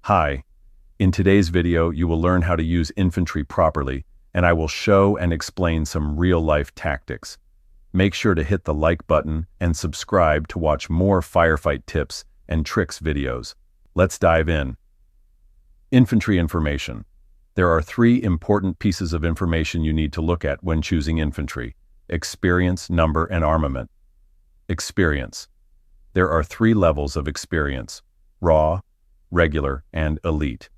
Hi, in today's video you will learn how to use infantry properly, and I will show and explain some real-life tactics. Make sure to hit the like button and subscribe to watch more firefight tips and tricks videos. Let's dive in. Infantry information. There are 3 important pieces of information you need to look at when choosing infantry: experience, number, and armament. Experience. There are 3 levels of experience: raw, regular, and elite.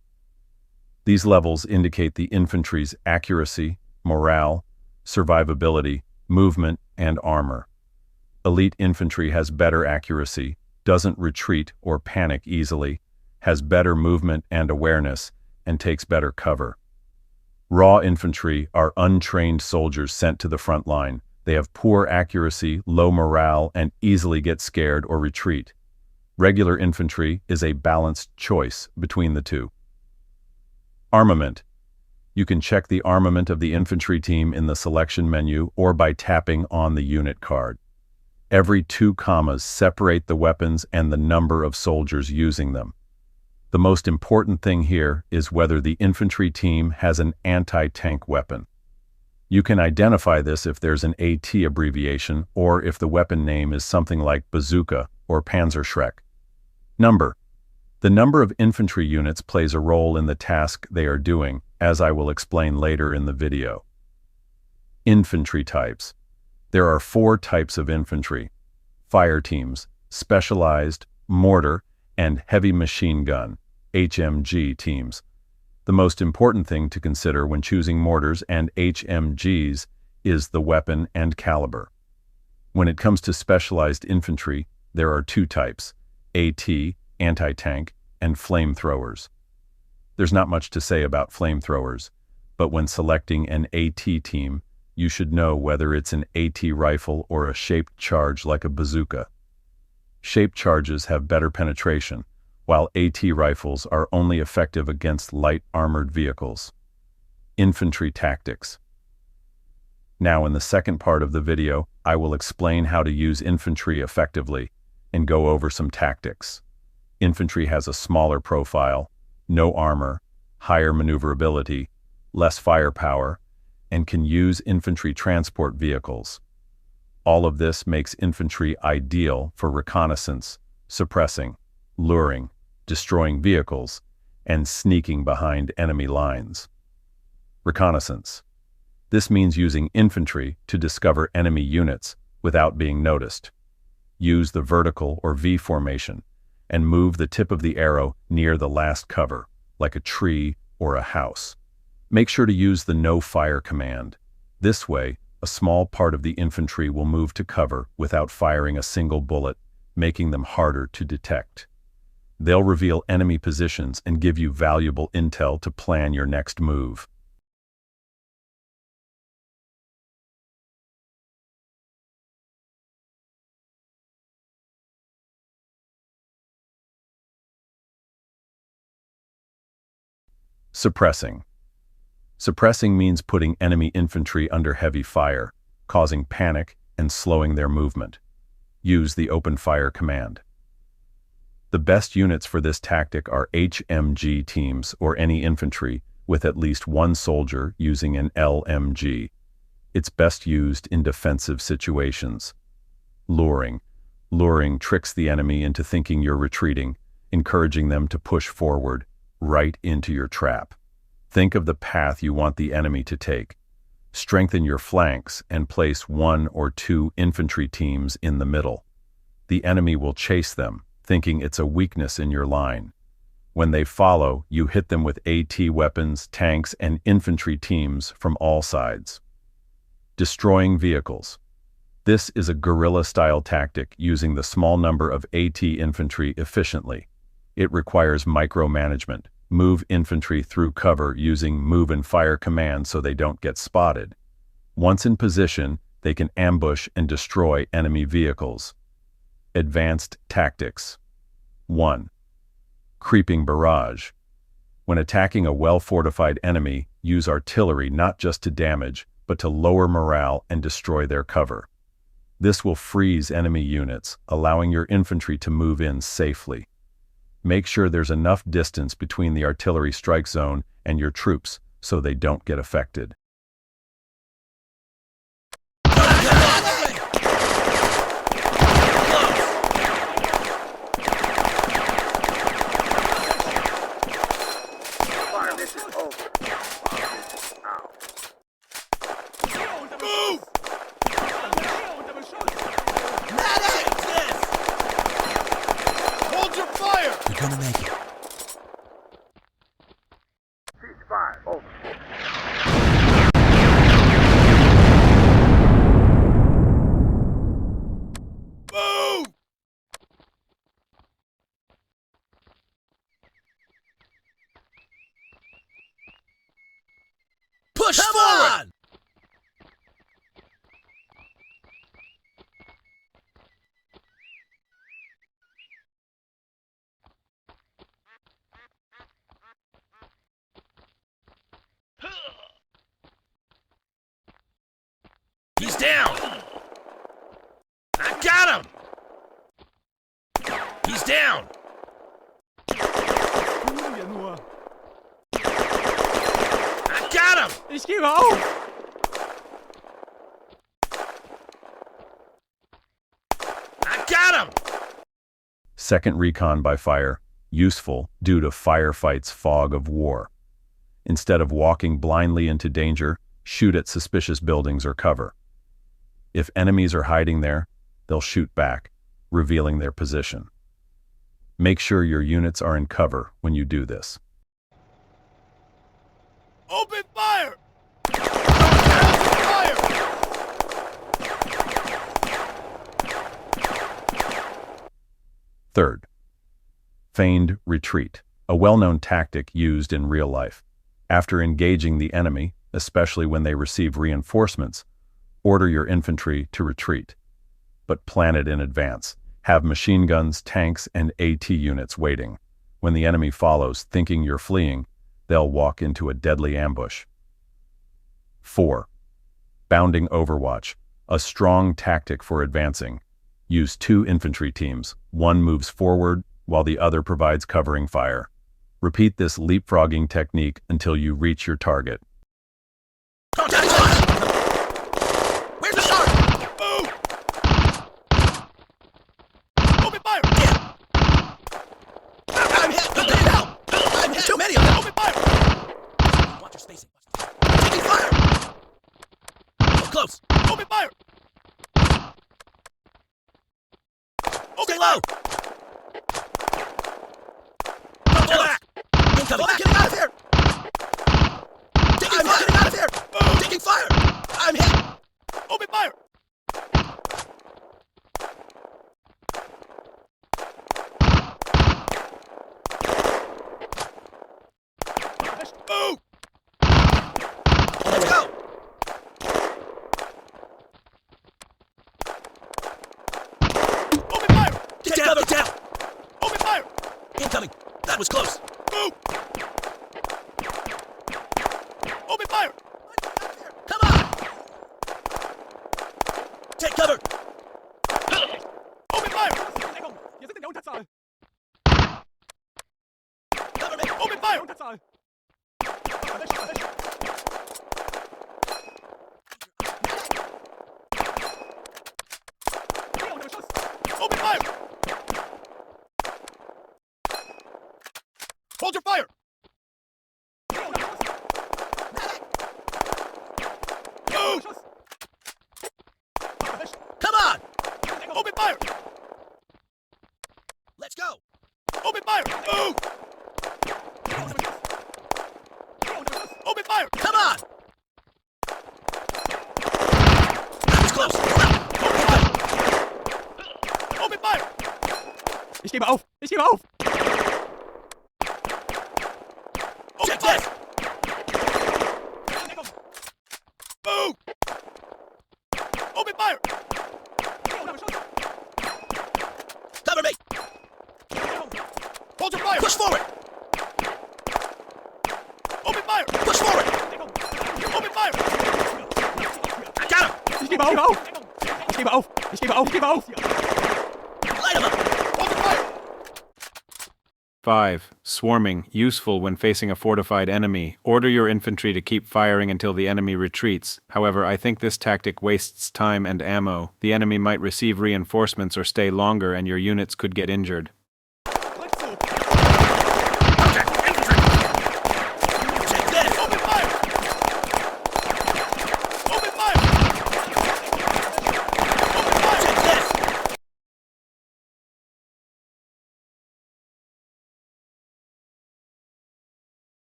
These levels indicate the infantry's accuracy, morale, survivability, movement, and armor. Elite infantry has better accuracy, doesn't retreat or panic easily, has better movement and awareness, and takes better cover. Raw infantry are untrained soldiers sent to the front line. They have poor accuracy, low morale, and easily get scared or retreat. Regular infantry is a balanced choice between the two. Armament. You can check the armament of the infantry team in the selection menu or by tapping on the unit card. Every 2 commas separate the weapons and the number of soldiers using them. The most important thing here is whether the infantry team has an anti-tank weapon. You can identify this if there's an AT abbreviation or if the weapon name is something like bazooka or Panzerschreck. Number. The number of infantry units plays a role in the task they are doing, as I will explain later in the video. Infantry types. There are 4 types of infantry: fire teams, specialized, mortar, and heavy machine gun, HMG teams. The most important thing to consider when choosing mortars and HMGs is the weapon and caliber. When it comes to specialized infantry, there are 2 types: AT, anti-tank, and flamethrowers. There's not much to say about flamethrowers, but when selecting an AT team, you should know whether it's an AT rifle or a shaped charge like a bazooka. Shaped charges have better penetration, while AT rifles are only effective against light armored vehicles. Infantry tactics. Now in the second part of the video, I will explain how to use infantry effectively and go over some tactics. Infantry has a smaller profile, no armor, higher maneuverability, less firepower, and can use infantry transport vehicles. All of this makes infantry ideal for reconnaissance, suppressing, luring, destroying vehicles, and sneaking behind enemy lines. Reconnaissance. This means using infantry to discover enemy units without being noticed. Use the vertical or V formation and move the tip of the arrow near the last cover, like a tree or a house. Make sure to use the no-fire command. This way, a small part of the infantry will move to cover without firing a single bullet, making them harder to detect. They'll reveal enemy positions and give you valuable intel to plan your next move. Suppressing. Suppressing means putting enemy infantry under heavy fire, causing panic and slowing their movement. Use the open fire command. The best units for this tactic are HMG teams or any infantry with at least 1 soldier using an LMG. It's best used in defensive situations. Luring. Luring tricks the enemy into thinking you're retreating, encouraging them to push forward, right into your trap. Think of the path you want the enemy to take. Strengthen your flanks and place 1 or 2 infantry teams in the middle. The enemy will chase them, thinking it's a weakness in your line. When they follow, you hit them with AT weapons, tanks, and infantry teams from all sides. Destroying vehicles. This is a guerrilla-style tactic using the small number of AT infantry efficiently. It requires micromanagement. Move infantry through cover using move and fire commands so they don't get spotted. Once in position, they can ambush and destroy enemy vehicles. Advanced tactics. 1. Creeping barrage. When attacking a well-fortified enemy, use artillery not just to damage, but to lower morale and destroy their cover. This will freeze enemy units, allowing your infantry to move in safely. Make sure there's enough distance between the artillery strike zone and your troops so they don't get affected. You're gonna make it. Ceasefire. Over. Move! Push forward! He's down! I got him! He's down! I got him! Ich gebe auf! I got him! Second recon by fire, useful due to Firefight's fog of war. Instead of walking blindly into danger, shoot at suspicious buildings or cover. If enemies are hiding there, they'll shoot back, revealing their position. Make sure your units are in cover when you do this. Open fire! Third, feigned retreat, a well-known tactic used in real life. After engaging the enemy, especially when they receive reinforcements, order your infantry to retreat. But plan it in advance. Have machine guns, tanks, and AT units waiting. When the enemy follows, thinking you're fleeing, they'll walk into a deadly ambush. 4. Bounding overwatch, a strong tactic for advancing. Use 2 infantry teams. One moves forward while the other provides covering fire. Repeat this leapfrogging technique until you reach your target. Where's the sergeant? Move! Open fire! Yeah. I'm hit! Don't get out! I'm hit! Too many of them! Open fire! Watch your spacing. Taking fire! So close! Open fire! Stay low! Don't go back! Incoming! I'm getting out of here! I'm getting out of here! Taking fire! I'm hit! Open fire! Move! Let's go! Open fire! Get down! Get down! Open fire! Incoming! That was close! Move! Open fire! Come on! Take cover! Open fire! Wir sind in der Unterzahl! Cover me! Open fire! Unterzahl! Open fire! Hold your fire! Move! Come on! Open fire! Let's go! Open fire! Move! Open fire! Come on! That was close! Open fire! Ich gebe auf! Ich gebe auf! Check this! Move! Open fire! Cover me! Hold your fire! Push forward! Open fire! Push forward! Open fire! I got him! Ich gebe auf! Ich gebe auf! Ich gebe auf! Ich gebe auf! Light him up! Hold your fire! 5. Swarming, useful when facing a fortified enemy. Order your infantry to keep firing until the enemy retreats. However, I think this tactic wastes time and ammo. The enemy might receive reinforcements or stay longer and your units could get injured. Let's go. Contact! Infantry! Take this! Open fire! Open fire! Open fire! Take this!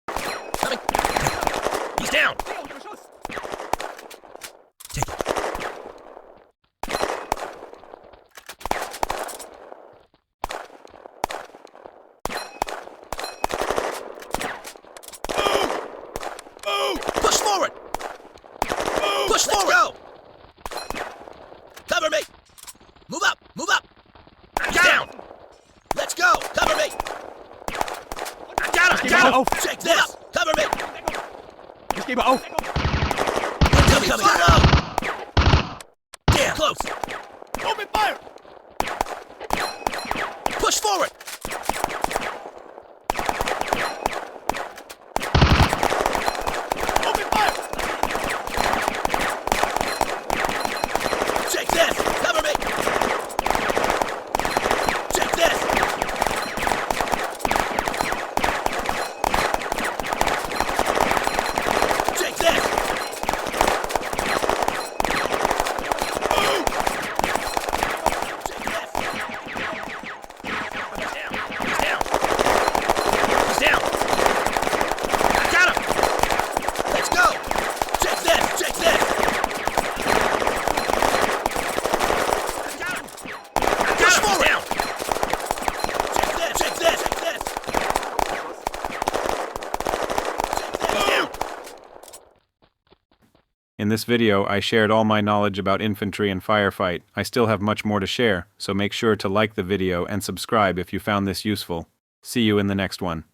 Coming! He's down! Hey, unter Beschuss! Take it. Push forward! Push forward! Go! Cover me! Move up! Move up! He's down! Let's go! Cover me! I got him! Ich gebe Got him! auf! Take this! Cover me! Ich gebe auf! Coming! Follow! Damn! Close! Open fire! Push forward! Open fire! Take this! Cover me! Take this! Take this! Take this! He's down! He's down! He's down! I got him! Let's go! Take this! Take this! I got him! Push He's forward! down! Take this! Take this! Take this! He's down! In this video, I shared all my knowledge about infantry and firefight. I still have much more to share, so make sure to like the video and subscribe if you found this useful. See you in the next one.